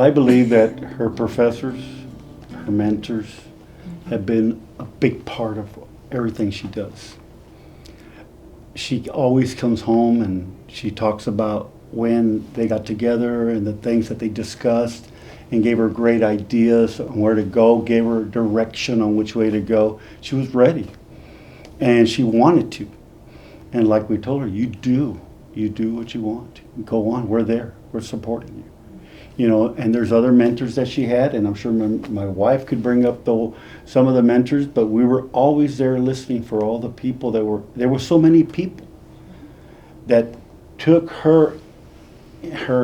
Well, I believe that her professors, her mentors, have been a big part of everything she does. She always comes home and she talks about when they got together and the things that they discussed, and gave her great ideas on where to go, gave her direction on which way to go. She was ready, and she wanted to. And like we told her, you do what you want. Go on, we're there, we're supporting you. You know, and there's other mentors that she had, and I'm sure my wife could bring up some of the mentors, but we were always there listening for all the people there were so many people that took her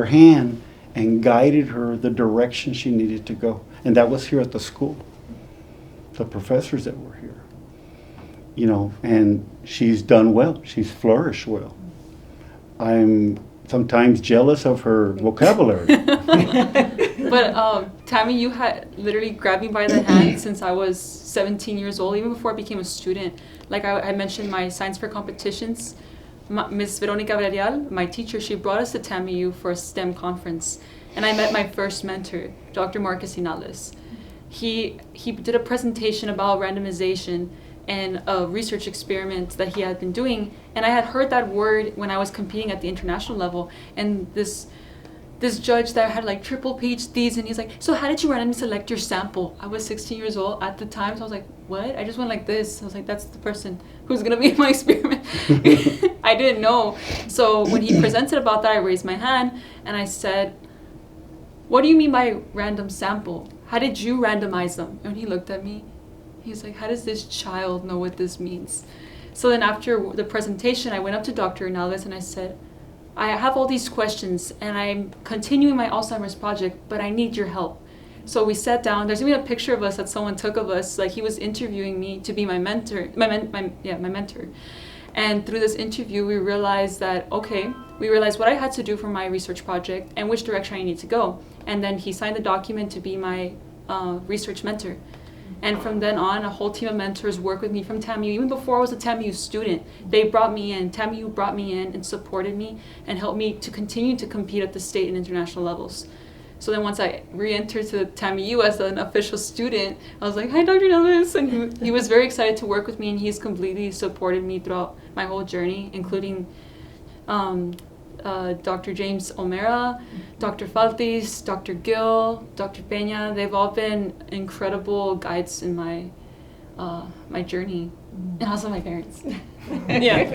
hand and guided her the direction she needed to go. And that was here at the school, the professors that were here. You know, and she's done well, she's flourished well. I'm sometimes jealous of her vocabulary. But Tammy, you had literally grabbed me by the hand since I was 17 years old, even before I became a student. Like I mentioned, my science fair competitions, Miss Veronica Villarreal, my teacher, she brought us to TAMIU for a STEM conference. And I met my first mentor, Dr. Marcus Inales. He did a presentation about randomization and a research experiment that he had been doing. And I had heard that word when I was competing at the international level. And this judge that had like triple PhDs, and he's like, so how did you randomly select your sample? I was 16 years old at the time, so I was like, what? I just went like this. I was like, that's the person who's gonna be in my experiment. I didn't know. So when he presented about that, I raised my hand and I said, what do you mean by random sample? How did you randomize them? And he looked at me, he's like, how does this child know what this means? So then after the presentation, I went up to Dr. Inalves and I said, I have all these questions and I'm continuing my Alzheimer's project, but I need your help. So we sat down. There's even a picture of us that someone took of us, like he was interviewing me to be my mentor, my mentor. And through this interview, we realized what I had to do for my research project and which direction I need to go. And then he signed the document to be my research mentor. And from then on, a whole team of mentors worked with me from TAMIU. Even before I was a TAMIU student, they brought me in. TAMIU brought me in and supported me and helped me to continue to compete at the state and international levels. So then once I re-entered to TAMIU as an official student, I was like, hi, Dr. Nellis. And he was very excited to work with me, and he's completely supported me throughout my whole journey, including Dr. James O'Mara, Dr. Faltis, Dr. Gill, Dr. Peña. They've all been incredible guides in my journey, and also my parents. Yeah.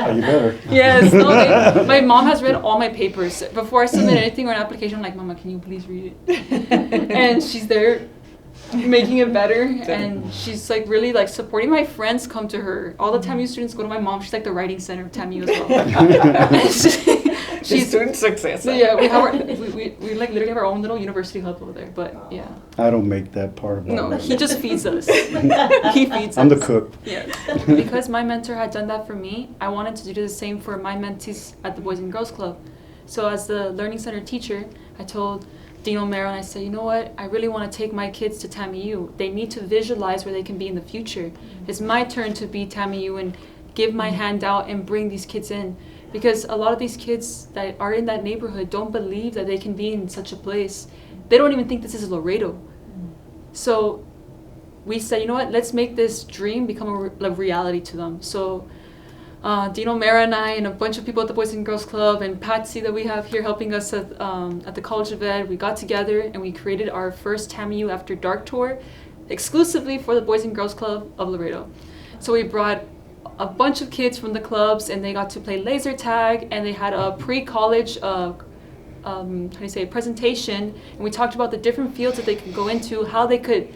Oh, you better. Yes. No, my mom has read all my papers. Before I submit anything or an application, I'm like, Mama, can you please read it? And she's there making it better, and she's like really like supporting. My friends come to her. All the TAMIU students go to my mom. She's like the writing center of TAMIU as well. She's student success. So yeah, we like literally have our own little university hub over there. But yeah, I don't make that part of it. No, he just feeds us. He feeds us. I'm the cook. Yeah. Because my mentor had done that for me, I wanted to do the same for my mentees at the Boys and Girls Club. So as the Learning Center teacher, I told Dean O'Mara, and I said, you know what, I really want to take my kids to TAMIU. They need to visualize where they can be in the future. It's my turn to be TAMIU and give my hand out and bring these kids in. Because a lot of these kids that are in that neighborhood don't believe that they can be in such a place. They don't even think this is Laredo. So we said, you know what, let's make this dream become a reality to them. So Dean O'Mara and I and a bunch of people at the Boys and Girls Club and Patsy that we have here helping us at the College of Ed, we got together and we created our first TAMIU After Dark tour exclusively for the Boys and Girls Club of Laredo. So we brought a bunch of kids from the clubs and they got to play laser tag, and they had a pre-college presentation, and we talked about the different fields that they could go into, how they could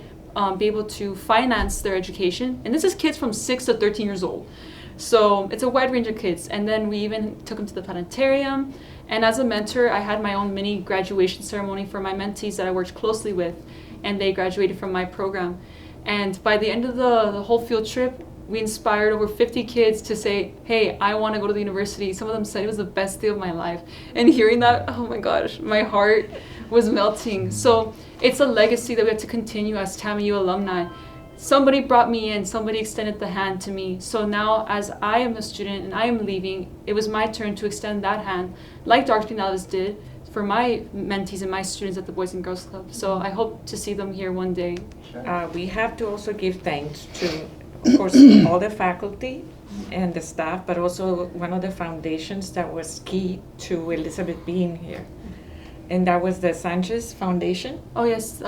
be able to finance their education. And this is kids from 6 to 13 years old. So it's a wide range of kids. And then we even took them to the planetarium. And as a mentor, I had my own mini graduation ceremony for my mentees that I worked closely with, and they graduated from my program. And by the end of the whole field trip, we inspired over 50 kids to say, hey, I want to go to the university. Some of them said it was the best day of my life. And hearing that, oh my gosh, my heart was melting. So it's a legacy that we have to continue as TAMIU alumni. Somebody brought me in, somebody extended the hand to me. So now as I am a student and I am leaving, it was my turn to extend that hand, like Dr. Inalves did, for my mentees and my students at the Boys and Girls Club. So I hope to see them here one day. We have to also give thanks to, of course, all the faculty and the staff, but also one of the foundations that was key to Elizabeth being here. And that was the Sanchez Foundation. Oh yes,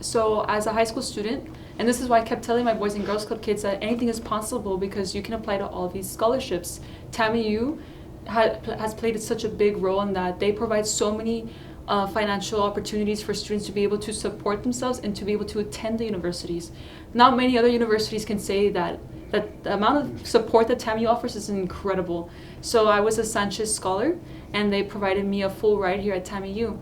so as a high school student, and this is why I kept telling my Boys and Girls Club kids that anything is possible because you can apply to all of these scholarships. TAMIU has played such a big role in that. They provide so many financial opportunities for students to be able to support themselves and to be able to attend the universities. Not many other universities can say that the amount of support that TAMIU offers is incredible. So I was a Sanchez scholar, and they provided me a full ride here at TAMIU.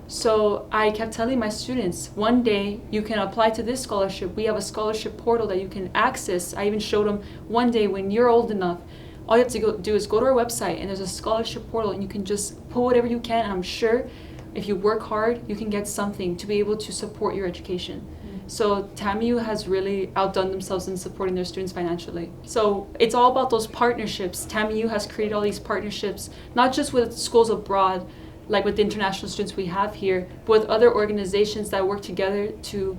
So I kept telling my students, one day you can apply to this scholarship. We have a scholarship portal that you can access. I even showed them one day when you're old enough, all you have to do is go to our website and there's a scholarship portal and you can just pull whatever you can. And I'm sure if you work hard, you can get something to be able to support your education. Mm-hmm. So TAMIU has really outdone themselves in supporting their students financially. So it's all about those partnerships. TAMIU has created all these partnerships, not just with schools abroad, like with the international students we have here, but with other organizations that work together to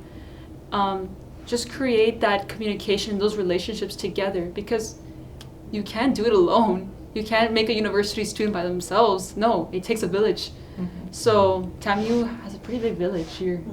just create that communication, those relationships together, because you can't do it alone. You can't make a university student by themselves. No, it takes a village. Mm-hmm. So TAMIU has a pretty big village here.